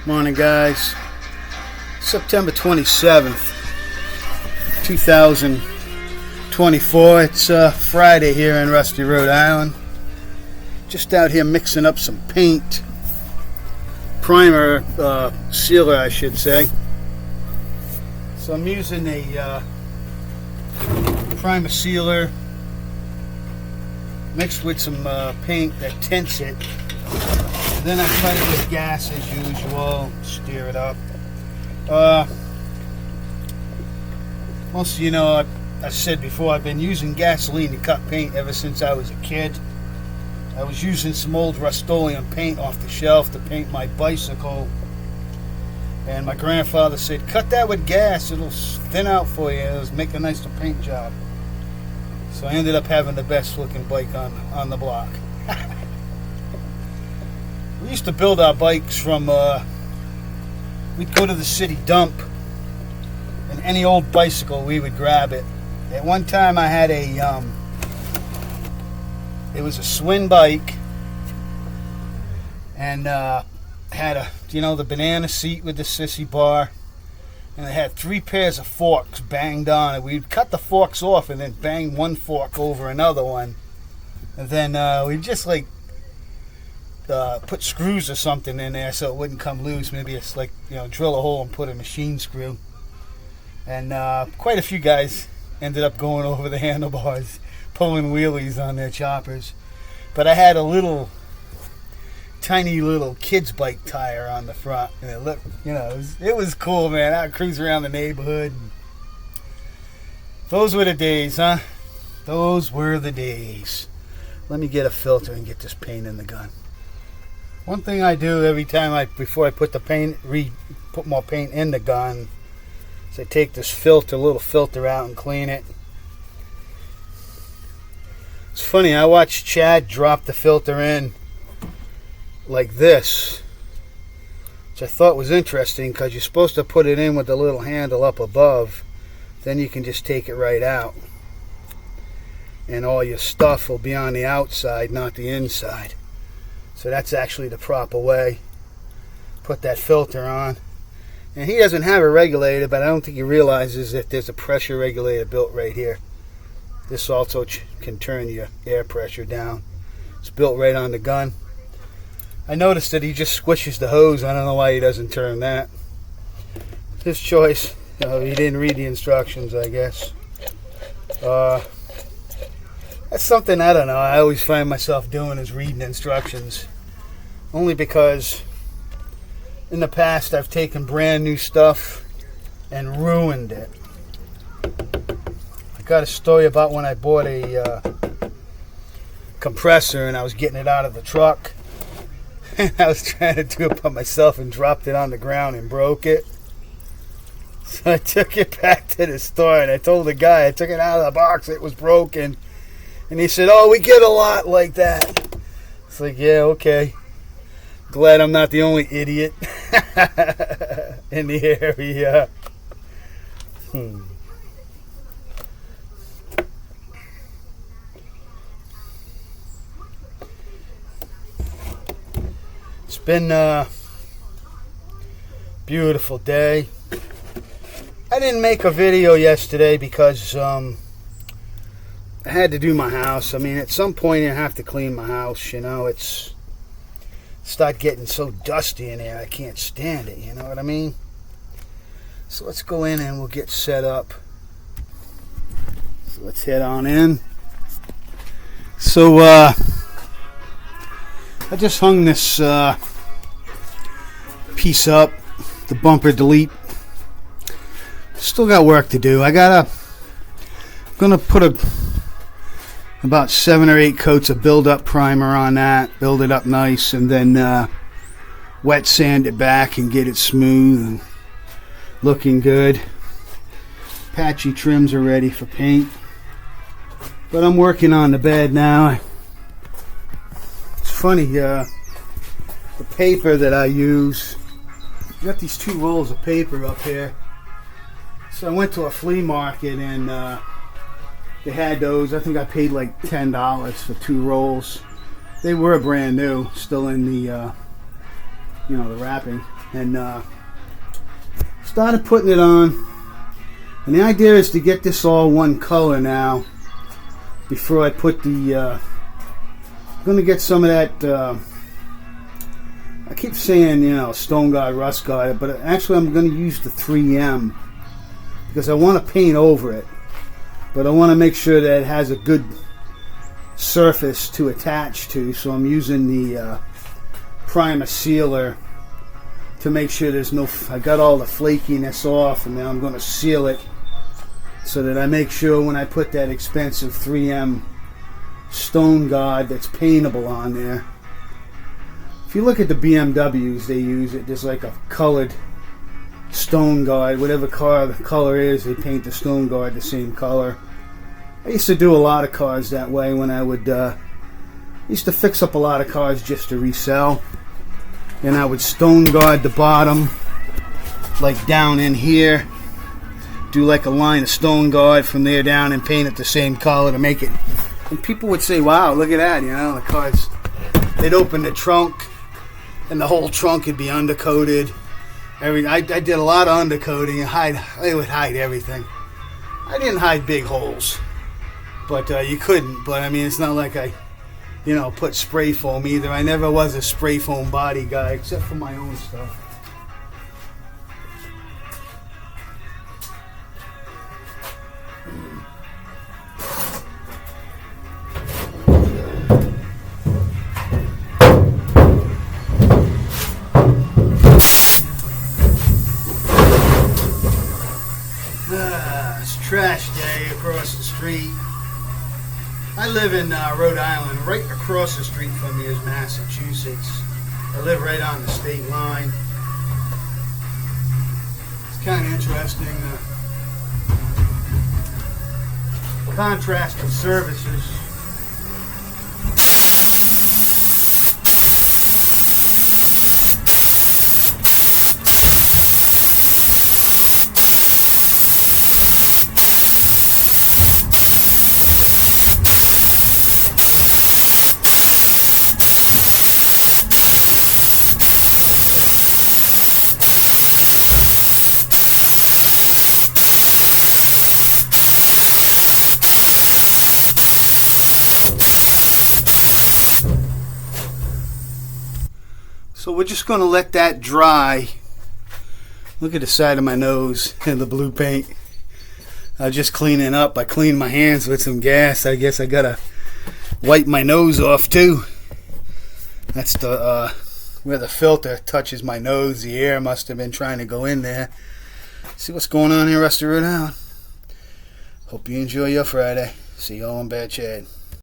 Morning, guys. September 27th, 2024. It's Friday here in Rusty, Rhode Island. Just out here mixing up some paint. Primer, sealer, I should say. So I'm using a primer sealer mixed with some paint that tints it. And then I cut it with gas as usual, stir it up. Most of you know, I said before, I've been using gasoline to cut paint ever since I was a kid. I was using some old Rust-Oleum paint off the shelf to paint my bicycle. And my grandfather said, cut that with gas, it'll thin out for you, it'll make a nicer paint job. So I ended up having the best looking bike on the block. We used to build our bikes from, we'd go to the city dump, and any old bicycle, we would grab it. At one time I had it was a Swin bike, and had the banana seat with the sissy bar, and it had 3 pairs of forks banged on it. We'd cut the forks off and then bang one fork over another one, and then we'd just put screws or something in there so it wouldn't come loose. Maybe it's drill a hole and put a machine screw. And quite a few guys ended up going over the handlebars, pulling wheelies on their choppers. But I had a tiny little kid's bike tire on the front, and it looked, it was cool, man. I'd cruise around the neighborhood. Those were the days, huh? Those were the days. Let me get a filter and get this paint in the gun. One thing I do every time before I put put more paint in the gun, is I take this little filter out and clean it. It's funny, I watched Chad drop the filter in like this, which I thought was interesting because you're supposed to put it in with the little handle up above, then you can just take it right out. And all your stuff will be on the outside, not the inside. So that's actually the proper way. Put that filter on. And he doesn't have a regulator, but I don't think he realizes that there's a pressure regulator built right here. This also can turn your air pressure down. It's built right on the gun. I noticed that he just squishes the hose. I don't know why he doesn't turn that. His choice. He didn't read the instructions, I guess. That's something, I don't know, I always find myself doing is reading instructions. Only because in the past I've taken brand new stuff and ruined it. I got a story about when I bought a compressor and I was getting it out of the truck. And I was trying to do it by myself and dropped it on the ground and broke it. So I took it back to the store and I told the guy, I took it out of the box, it was broken. And he said, oh, we get a lot like that. It's like, yeah, okay. Glad I'm not the only idiot in the area. It's been a beautiful day. I didn't make a video yesterday because I had to do my house. I mean, at some point I have to clean my house, it's start getting so dusty in there, I can't stand it, you know what I mean? So let's go in and we'll get set up. So let's head on in. So I just hung this piece up, the bumper delete. Still got work to do. I'm gonna put about 7 or 8 coats of build-up primer on that, build it up nice, and then wet sand it back and get it smooth and looking good. Patchy trims are ready for paint. But I'm working on the bed now. It's funny, the paper that I use, I got these 2 rolls of paper up here. So I went to a flea market and they had those. I think I paid like $10 for 2 rolls. They were brand new, still in the the wrapping. and started putting it on. And the idea is to get this all one color now before I put the I'm going to get some of that I keep saying, you know, Stone Guard, Rust Guard, but actually I'm going to use the 3M because I want to paint over it, but I want to make sure that it has a good surface to attach to, so I'm using the primer sealer to make sure there's no, I got all the flakiness off, and now I'm going to seal it so that I make sure when I put that expensive 3M Stone Guard that's paintable on there. If you look at the BMWs, they use it. There's like a colored Stone Guard. Whatever car the color is, they paint the Stone Guard the same color. I used to do a lot of cars that way when I would used to fix up a lot of cars just to resell. And I would Stone Guard the bottom, like down in here. Do like a line of Stone Guard from there down and paint it the same color to make it. And people would say, wow, look at that, you know, the cars. They'd open the trunk and the whole trunk would be undercoated. I did a lot of undercoating and they would hide everything. I didn't hide big holes, but you couldn't. But I mean, it's not like I, you know, put spray foam either. I never was a spray foam body guy except for my own stuff. It's trash day across the street. I live in Rhode Island. Right across the street from me is Massachusetts. I live right on the state line. It's kind of interesting. Contrast of services. So we're just going to let that dry. Look at the side of my nose and the blue paint. I'll just clean it up. I cleaned my hands with some gas. I guess I got to wipe my nose off too. That's the where the filter touches my nose. The air must have been trying to go in there. See what's going on here, rest of Rhode Island. Hope you enjoy your Friday. See y'all on Bad Chad.